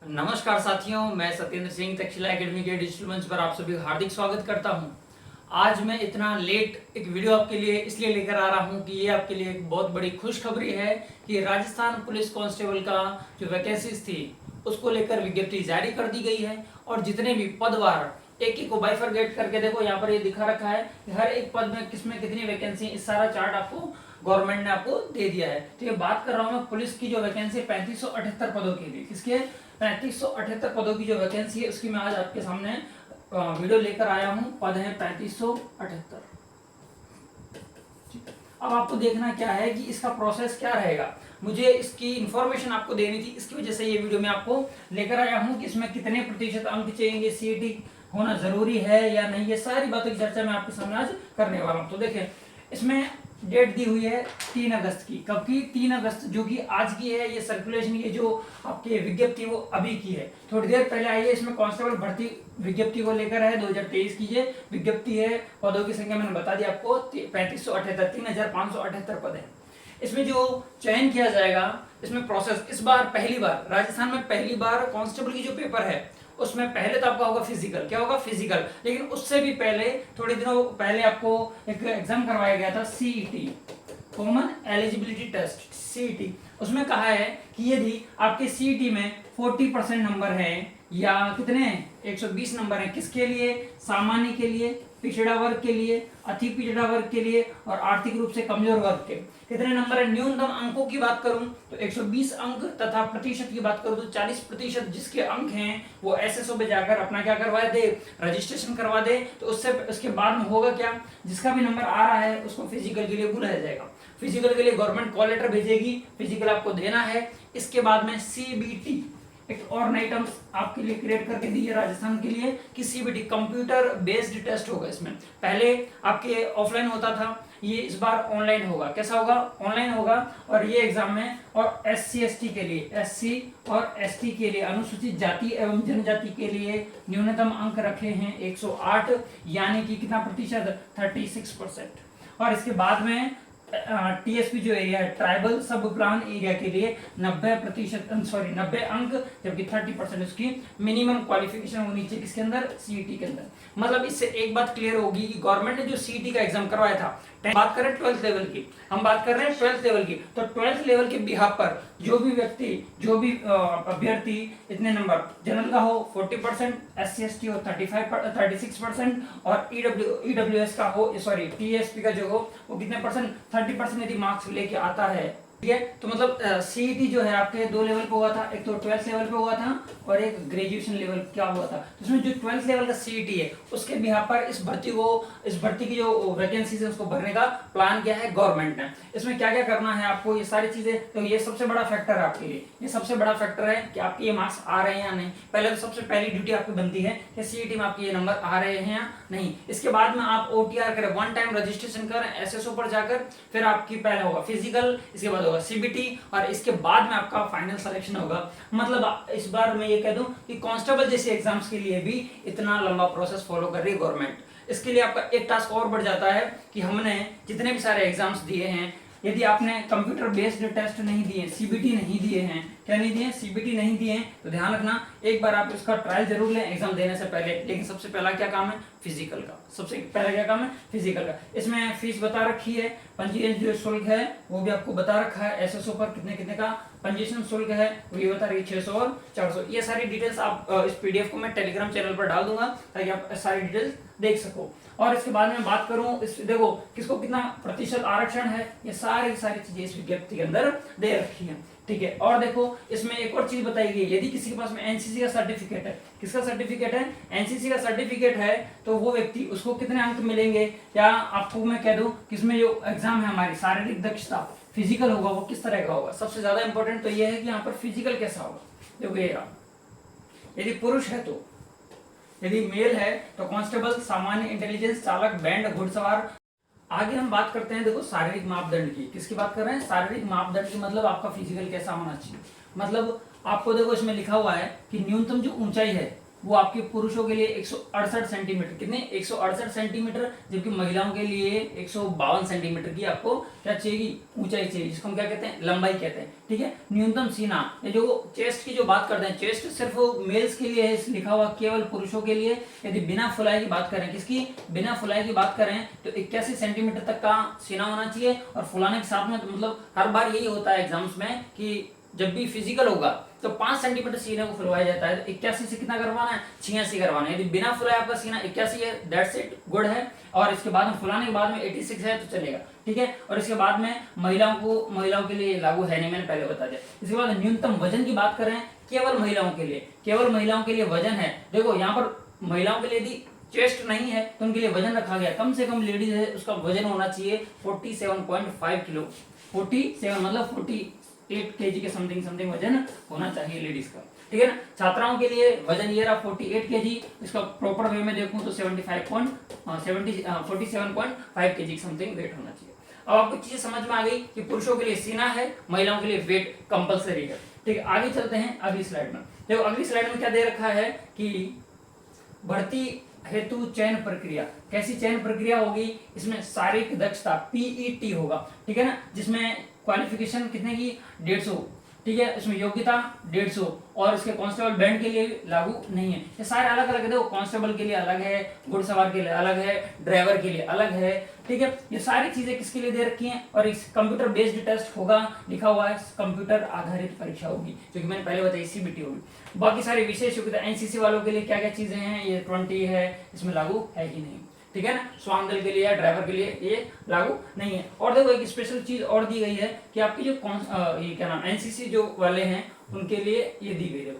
नमस्कार साथियों, मैं सत्येंद्र सिंह तक्षशिला एकेडमी के डिजिटल मंच पर आप सभी हार्दिक स्वागत करता हूं। आज मैं इतना लेट एक वीडियो आपके लिए इसलिए लेकर आ रहा हूं कि ये आपके लिए एक बहुत बड़ी खुशखबरी है कि राजस्थान पुलिस कांस्टेबल का जो वैकेंसीज थी उसको लेकर विज्ञप्ति जारी कर दी गई है। और जितने भी पदवार एक एक को बाइफरगेट करके देखो, यहाँ पर ये दिखा रखा है कि हर एक पद में किसमें कितनी वैकेंसी, इस सारा चार्ट आपको गवर्नमेंट ने आपको दे दिया है। तो ये बात कर रहा हूँ मैं पुलिस की जो वैकेंसी 3578 पदों की थी, किसके 3578 पदों की जो वैकेंसी है उसकी मैं आज आपके सामने वीडियो लेकर आया हूँ। पद है 3578। अब आपको देखना क्या है कि इसका प्रोसेस क्या रहेगा, मुझे इसकी इंफॉर्मेशन आपको देनी थी, इसकी वजह से ये वीडियो मैं आपको लेकर आया हूँ कि इसमें कितने प्रतिशत अंक चाहिए, सीईटी होना जरूरी है या नहीं, ये सारी बातों की चर्चा मैं आपके सामने आज करने वाला हूँ। तो देखिए, इसमें डेट दी हुई है 3 अगस्त की। कब की? 3 अगस्त, जो कि आज की है। ये सर्कुलेशन, ये जो आपकी विज्ञप्ति वो अभी की है, थोड़ी देर पहले आई है। इसमें कांस्टेबल भर्ती विज्ञप्ति को लेकर है, 2023 की ये विज्ञप्ति है। पदों की संख्या मैंने बता दी आपको, 3578, 3578 पद है। इसमें जो चयन किया जाएगा, इसमें प्रोसेस इस बार पहली बार राजस्थान में पहली बार कांस्टेबल की जो पेपर है उसमें पहले तो आपका होगा फिजिकल। क्या होगा? फिजिकल। लेकिन उससे भी पहले, थोड़े दिनों पहले आपको एक एग्जाम करवाया गया था, CET, common eligibility test, CET. उसमें कहा है कि यदि आपके सीईटी में 40% नंबर है या कितने 120 नंबर है, किसके लिए? सामान्य के लिए, पिछड़ा वर्ग के लिए, अति पिछड़ा वर्ग के लिए और आर्थिक रूप से कमजोर वर्ग के। कितने नंबर है? न्यूनतम अंकों की बात करूं तो 120 अंक, तथा प्रतिशत की बात करूं तो 40% जिसके अंक हैं वो एसएसओ पे जाकर अपना क्या करवा दे, रजिस्ट्रेशन करवा दे। तो उसके बाद में होगा क्या, जिसका भी नंबर आ रहा है उसको फिजिकल के लिए बुलाया जाएगा। फिजिकल के लिए गवर्नमेंट कॉल लेटर भेजेगी, फिजिकल आपको देना है। इसके बाद में सीबीटी, एक और नई टर्म्स आपके लिए क्रिएट करके दी है राजस्थान के लिए कि सीबीटी कंप्यूटर बेस्ड टेस्ट होगा। इसमें पहले आपके ऑफलाइन होता था, ये इस बार ऑनलाइन होगा। कैसा होगा? ऑनलाइन होगा। और ये एग्जाम में, और एससी एसटी के लिए, एससी और एसटी के लिए, अनुसूचित जाति एवं जनजाति के लिए न्यूनतम अंक रखे हैं 108, यानी कि कितना प्रतिशत? 36%। और इसके बाद में टीएसपी जो एरिया है, ट्राइबल सब प्लान एरिया के लिए 90 अंक, जबकि 30% उसकी मिनिमम क्वालिफिकेशन होनी चाहिए किसके अंदर? सीईटी के अंदर। मतलब इससे एक बात क्लियर होगी कि गवर्नमेंट ने जो सीईटी का एग्जाम करवाया था, बात करें 12th लेवल की, हम बात कर रहे हैं 12th लेवल की, तो 12th लेवल के बिहाफ पर जो भी व्यक्ति, जो भी अभ्यर्थी इतने नंबर, जनरल का हो 40%, एससी एसटी हो 36% और ईडब्ल्यूएस का हो, सॉरी टीएसपी का जो हो वो कितने परसेंट? 30% यदि मार्क्स लेके आता है, ठीक है। तो मतलब सीईटी जो है आपके 2 लेवल पे हुआ था, एक तो 12th लेवल पे हुआ था और एक ग्रेजुएशन लेवल क्या हुआ था। तो इसमें जो 12th लेवल का सीईटी है उसके बिहाफ पर इस भर्ती की जो वैकेंसी है उसको भरने का प्लान किया है गवर्नमेंट ने। इसमें क्या क्या करना है आपको, ये सारी चीजें, तो ये सबसे बड़ा फैक्टर है आपके लिए, ये सबसे बड़ा फैक्टर है कि आपके ये मार्क्स आ रहे हैं या नहीं। पहले तो सबसे पहली ड्यूटी आपकी बनती है कि सीईटी में आपके ये नंबर आ रहे हैं या नहीं। इसके बाद में आप ओटीआर करें, 1 टाइम रजिस्ट्रेशन करें एसएसओ पर जाकर, फिर आपकी पहले होगा फिजिकल, इसके बाद होगा सीबीटी और इसके बाद में आपका फाइनल सिलेक्शन होगा। मतलब इस बार मैं ये कह दूं कि कांस्टेबल जैसे एग्जाम्स के लिए भी इतना लंबा प्रोसेस फॉलो कर रही है गवर्नमेंट। इसके लिए आपका एक टास्क और बढ़ जाता है कि हमने जितने भी सारे एग्जाम्स दिए हैं, यदि आपने कंप्यूटर बेस्ड टेस्ट नहीं दिए, सीबीटी नहीं दिए हैं, क्या नहीं दिए? सीबीटी नहीं दिए हैं, तो ध्यान रखना एक बार आप इसका ट्रायल जरूर लें एग्जाम देने से पहले। लेकिन सबसे पहला क्या काम है? फिजिकल का। सबसे पहला क्या काम है? फिजिकल का। इसमें फीस बता रखी है, पंजीयन जो शुल्क है वो भी आपको बता रखा है, एसएसओ पर कितने कितने का पंजीयन शुल्क है वो ये बता रही है, 600 और 400। ये सारी डिटेल्स आप इस पीडीएफ को मैं टेलीग्राम चैनल पर डाल दूंगा ताकि आप सारी डिटेल्स देख सको। और इसके बाद में बात करूं, इस देखो किसको कितना प्रतिशत आरक्षण है, ये सारी चीजें इस विज्ञप्ति के अंदर दे रखी है, ठीक है। और देखो इसमें एक और चीज बताई गई है, यदि किसी के पास में एनसीसी का सर्टिफिकेट है, किसका सर्टिफिकेट है? एनसीसी का सर्टिफिकेट है, तो वो व्यक्ति, उसको कितने अंक मिलेंगे? क्या आपको मैं कह दूं कि इसमें जो एग्जाम है हमारी शारीरिक दक्षता, फिजिकल होगा, वो किस तरह का होगा? सबसे ज्यादा इंपॉर्टेंट तो ये है कि यहाँ पर फिजिकल कैसा होगा। देखो ये रहा, यदि पुरुष है तो, यदि मेल है तो कांस्टेबल, सामान्य इंटेलिजेंस, चालक, बैंड, घुड़सवार। आगे हम बात करते हैं, देखो शारीरिक मापदंड की। किसकी बात कर रहे हैं? शारीरिक मापदंड की। मतलब आपका फिजिकल कैसा होना चाहिए। मतलब आपको देखो इसमें लिखा हुआ है कि न्यूनतम जो ऊंचाई है वो आपके पुरुषों के लिए 168 सेंटीमीटर, कितने 168 सेंटीमीटर, जबकि महिलाओं के लिए 152 सेंटीमीटर की आपको क्या चाहिए, ऊंचाई चाहिए, जिसको हम क्या कहते हैं, लंबाई कहते हैं। ठीक है, न्यूनतम सीना, ये जो चेस्ट की जो बात करते हैं, चेस्ट सिर्फ मेल्स के लिए है लिखा हुआ, केवल पुरुषों के लिए। यदि बिना फुलाई की बात करें, किसकी, बिना फुलाई की बात करें, तो 81 सेंटीमीटर तक का सीना होना चाहिए। और फुलाने के साथ में तो मतलब हर बार यही होता है एग्जाम्स में कि जब भी फिजिकल होगा तो 5 सेंटीमीटर सीने को फुलवाया जाता है, तो 81 से कितना करवाना है, 86 करवाना है। यदि बिना फुलाए आपका सीना 81 है, दैट्स इट, गुड है। और इसके बाद में फुलाने के बाद में 86 है तो चलेगा। ठीक है, और इसके बाद में महिलाओं के लिए लागू है नहीं, मैंने पहले बता दिया। इसके बाद न्यूनतम वजन की बात करें, केवल महिलाओं के लिए, केवल महिलाओं के लिए वजन है, देखो यहाँ पर महिलाओं के लिए यदि चेस्ट नहीं है तो उनके लिए वजन रखा गया, कम से कम लेडीज है उसका वजन होना चाहिए 47.5 किलो, 47 मतलब 48 केजी के समथिंग वजन होना चाहिए लेडीज का। ठीक है ना। छात्राओं के लिए वजन ये रहा 48 केजी, इसका प्रॉपर वे में देखूं तो 47.5 केजी समथिंग वेट होना चाहिए। अब आपको चीजें समझ में आ गई कि पुरुषों के लिए सीना है, महिलाओं के लिए वेट कंपलसरी है। ठीक है, आगे चलते हैं अगली स्लाइड में। देखो अगली स्लाइड में क्या दे रखा है कि भर्ती हेतु चयन प्रक्रिया, कैसी चयन प्रक्रिया होगी, इसमें शारीरिक दक्षता पीईटी होगा। ठीक है ना, जिसमें क्वालिफिकेशन कितने की 150, ठीक है, इसमें योग्यता 150, और इसके कांस्टेबल बैंड के लिए लागू नहीं है। ये सारे अलग अलग है, देखो कांस्टेबल के लिए अलग है, घुड़सवार के लिए अलग है, ड्राइवर के लिए अलग है। ठीक है, ये सारी चीजें किसके लिए दे रखी हैं, और इस कंप्यूटर बेस्ड टेस्ट होगा, लिखा हुआ है कंप्यूटर आधारित परीक्षा होगी, जो कि मैंने पहले बताई सीबीटी होगी। बाकी सारी विशेष योग्यता एनसीसी वालों के लिए क्या क्या चीजें हैं, ये 20 है, इसमें लागू है कि नहीं। ठीक है ना, स्वान दल के लिए या ड्राइवर के लिए ये लागू नहीं है। और देखो एक स्पेशल चीज और दी गई है कि आपकी जो ये क्या नाम एनसीसी जो वाले हैं उनके लिए ये दी गई है,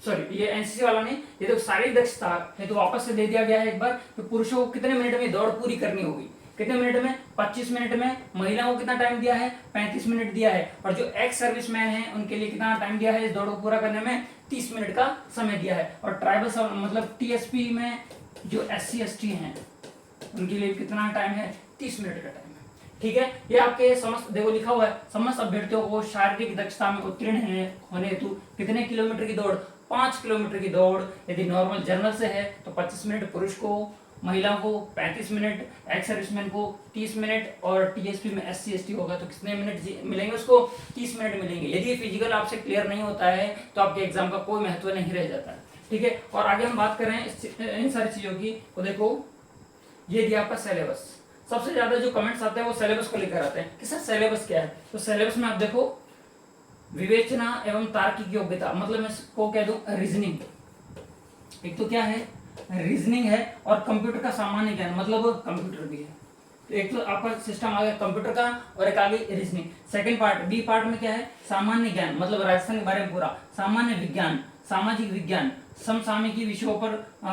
सॉरी ये एनसीसी वाला नहीं, ये तो शारीरिक दक्षता है, तो वापस से दे दिया गया है एक बार कि पुरुषों को कितने मिनट में दौड़ पूरी करनी होगी, कितने मिनट में 25 मिनट में, महिलाओं को कितना टाइम दिया है 35 मिनट दिया है, और जो एक्स सर्विसमैन है उनके लिए कितना टाइम दिया है इस दौड़ को पूरा करने में 30 मिनट का समय दिया है। और ट्राइबल मतलब टीएसपी में जो SC ST हैं उनके लिए कितना टाइम है 30 मिनट का टाइम है। ठीक है, ये आपके समस्त देखो लिखा हुआ है, समस्त अभ्यर्थियों को शारीरिक दक्षता में उत्तीर्ण होने हेतु कितने किलोमीटर की दौड़, 5 किलोमीटर की दौड़, यदि नॉर्मल जर्नल से है तो 25 मिनट पुरुष को, महिलाओं को 35 मिनट, एक्स सर्विसमैन को 30 मिनट, और टीएसपी में SC ST होगा तो कितने मिनट मिलेंगे उसको 30 मिनट मिलेंगे। यदि फिजिकल आपसे क्लियर नहीं होता है तो आपके एग्जाम का कोई महत्व नहीं रह जाता है। ठीक है, और आगे हम बात करें इन सारी चीजों की, तो देखो ये दिया आपका सिलेबस, सबसे ज्यादा जो कमेंट्स आते हैं वो सिलेबस को लेकर आते हैं कि सर सिलेबस क्या है। तो सिलेबस में आप देखो विवेचना एवं तार्किक योग्यता, मतलब मैं इसको कह दूं रीजनिंग, एक तो क्या है रीजनिंग है, और कंप्यूटर का सामान्य ज्ञान मतलब कंप्यूटर भी है। तो एक तो आपका सिस्टम आ गया कंप्यूटर का, और एक आ गई reasoning. Second part B part में क्या है सामान्य ज्ञान, मतलब राजस्थान के बारे में पूरा, सामान्य विज्ञान, सामाजिक विज्ञान, समसामयिकी विषयों पर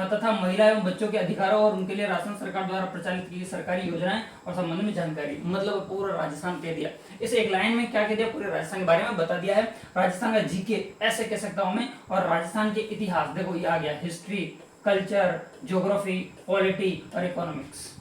तथा महिला एवं बच्चों के अधिकारों और उनके लिए राजस्थान सरकार द्वारा प्रचालित की गई सरकारी योजनाएं और संबंध में जानकारी, मतलब पूरा राजस्थान कह दिया। इस एक लाइन में क्या कह दिया, पूरे राजस्थान के बारे में बता दिया है। राजस्थान का जीके ऐसे कह सकता हूं मैं, और राजस्थान के इतिहास देखो ये आ गया, हिस्ट्री, कल्चर, ज्योग्राफी, पॉलिटी और इकोनॉमिक्स,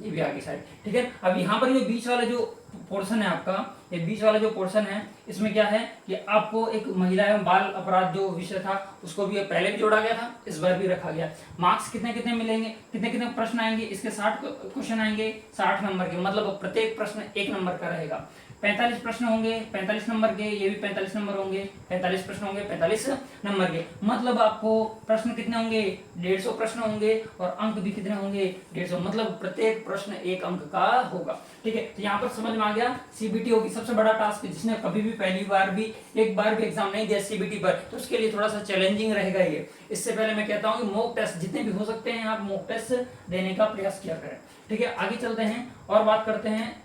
ये भी आगे साइड। ठीक है, अब यहाँ पर जो बीच वाला जो पोर्शन है आपका, ये बीच वाला जो पोर्शन है इसमें क्या है कि आपको एक महिला एवं बाल अपराध जो विषय था उसको भी पहले भी जोड़ा गया था, इस बार भी रखा गया। मार्क्स कितने कितने मिलेंगे, कितने कितने प्रश्न आएंगे, इसके 60 क्वेश्चन आएंगे 60 नंबर के, मतलब प्रत्येक प्रश्न 1 नंबर का रहेगा। 45 प्रश्न होंगे 45 नंबर के, ये भी 45 नंबर होंगे, 45 प्रश्न होंगे 45 नंबर के, मतलब आपको प्रश्न कितने होंगे 150 प्रश्न होंगे, और अंक भी कितने होंगे 150, मतलब प्रत्येक प्रश्न 1 अंक का होगा। ठीक है, तो यहाँ पर समझ में आ गया सीबीटी होगी सबसे बड़ा टास्क, जिसने कभी भी पहली बार भी एक बार भी एग्जाम नहीं दिया सीबीटी पर, तो उसके लिए थोड़ा सा चैलेंजिंग रहेगा ये। इससे पहले मैं कहता हूँ कि मॉक टेस्ट जितने भी हो सकते हैं आप मॉक टेस्ट देने का प्रयास किया करें। ठीक है, आगे चलते हैं और बात करते हैं।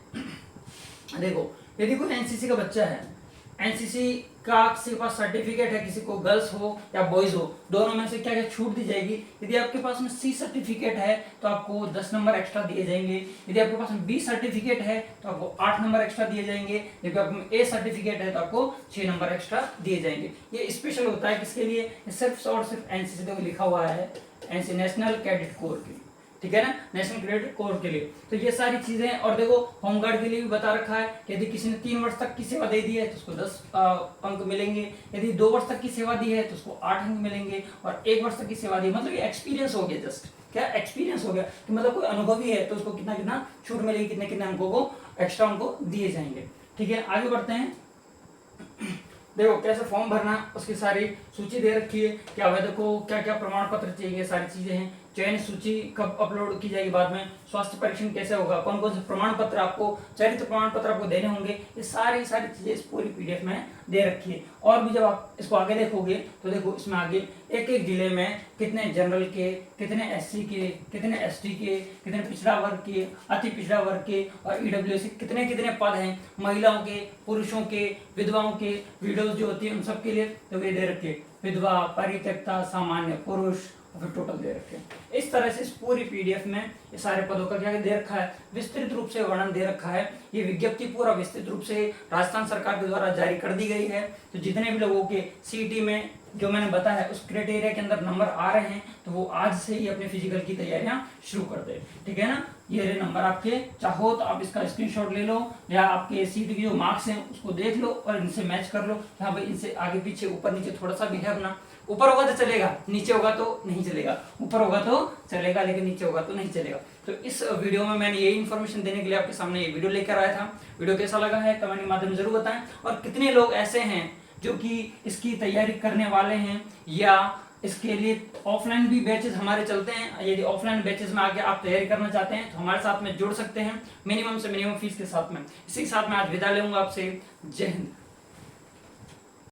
देखो यदि कोई एनसीसी का बच्चा है, एनसीसी का किसी के पास सर्टिफिकेट है, किसी को गर्ल्स हो या बॉयज हो, दोनों में से क्या क्या छूट दी जाएगी। यदि आपके पास में सी सर्टिफिकेट है तो आपको 10 नंबर एक्स्ट्रा दिए जाएंगे, यदि आपके पास में बी सर्टिफिकेट है तो आपको 8 नंबर एक्स्ट्रा दिए जाएंगे, यदि आपको ए सर्टिफिकेट है तो आपको 6 नंबर एक्स्ट्रा दिए जाएंगे। ये स्पेशल होता है किसके लिए, सिर्फ और सिर्फ एनसीसी देखो लिखा हुआ है, नेशनल कैडेट कोर के, ठीक है ना, नेशनल क्रेडिट कोर के लिए। तो ये सारी चीजें, और देखो होमगार्ड के लिए भी बता रखा है कि यदि किसी ने 3 वर्ष तक की सेवा दे दी है तो उसको 10 अंक मिलेंगे, यदि 2 वर्ष तक की सेवा दी है तो उसको 8 अंक मिलेंगे, और 1 वर्ष तक की सेवा दी, मतलब ये एक्सपीरियंस हो गया, जस्ट क्या एक्सपीरियंस हो गया कि मतलब कोई अनुभवी है तो उसको कितना कितना छूट मिलेगी, कितने कितने अंकों को एक्स्ट्रा अंकों दिए जाएंगे। ठीक है, आगे बढ़ते हैं। देखो कैसे फॉर्म भरना, उसकी सारी सूची दे रखी है कि आवेदक को क्या क्या प्रमाण पत्र चाहिए, सारी चीजें हैं। चयन सूची कब अपलोड की जाएगी बाद में, स्वास्थ्य परीक्षण कैसे होगा, कौन कौन से प्रमाण पत्र आपको, चरित्र प्रमाण पत्र आपको देने होंगे, ये सारी चीजें इस पूरी पीडीएफ में दे रखी है। और भी जब आप इसको आगे देखोगे तो देखो इसमें आगे एक एक जिले में कितने जनरल के, कितने एससी के, कितने एसटी के, कितने पिछड़ा वर्ग के, अति पिछड़ा वर्ग के, और ईडब्ल्यूएस कितने कितने पद हैं, महिलाओं के, पुरुषों के, विधवाओं के, विडोज जो होती है उन सब के लिए तो ये दे रखे, विधवा, परित्यक्ता, सामान्य, पुरुष, फिर टोटल दे रखे। इस तरह से इस पूरी पीडीएफ में ये सारे पदों का क्या दे रखा है, विस्तृत रूप से वर्णन दे रखा है। ये विज्ञप्ति पूरा विस्तृत रूप से राजस्थान सरकार के द्वारा जारी कर दी गई है। तो जितने भी लोगों के सीईटी में जो मैंने बताया उस क्राइटेरिया के अंदर नंबर आ रहे हैं तो वो आज से ही अपने फिजिकल की तैयारियां शुरू कर दे, ठीक है ना। ये रहे नंबर आपके, चाहो तो आप इसका स्क्रीनशॉट ले लो या आपके सीईटी के जो मार्क्स हैं उसको देख लो और इनसे मैच कर लो। हाँ भाई, इनसे आगे पीछे ऊपर नीचे थोड़ा सा भी है अपना, ऊपर होगा तो चलेगा, नीचे होगा तो नहीं चलेगा, ऊपर होगा तो चलेगा लेकिन नीचे होगा तो नहीं चलेगा। तो इस वीडियो में मैंने यही इन्फॉर्मेशन देने के लिए आपके सामने ये वीडियो लेकर आया था। वीडियो कैसा लगा है कमेंट के माध्यम में जरूर बताएं, और कितने लोग ऐसे हैं जो कि इसकी तैयारी करने वाले हैं या इसके लिए ऑफलाइन भी बैचेस हमारे चलते हैं। यदि ऑफलाइन बैचेस में आके आप तैयारी करना चाहते हैं तो हमारे साथ में जुड़ सकते हैं मिनिमम से मिनिमम फीस के साथ में। इसी के साथ मैं आज विदा लूंगा आपसे। जय हिंद।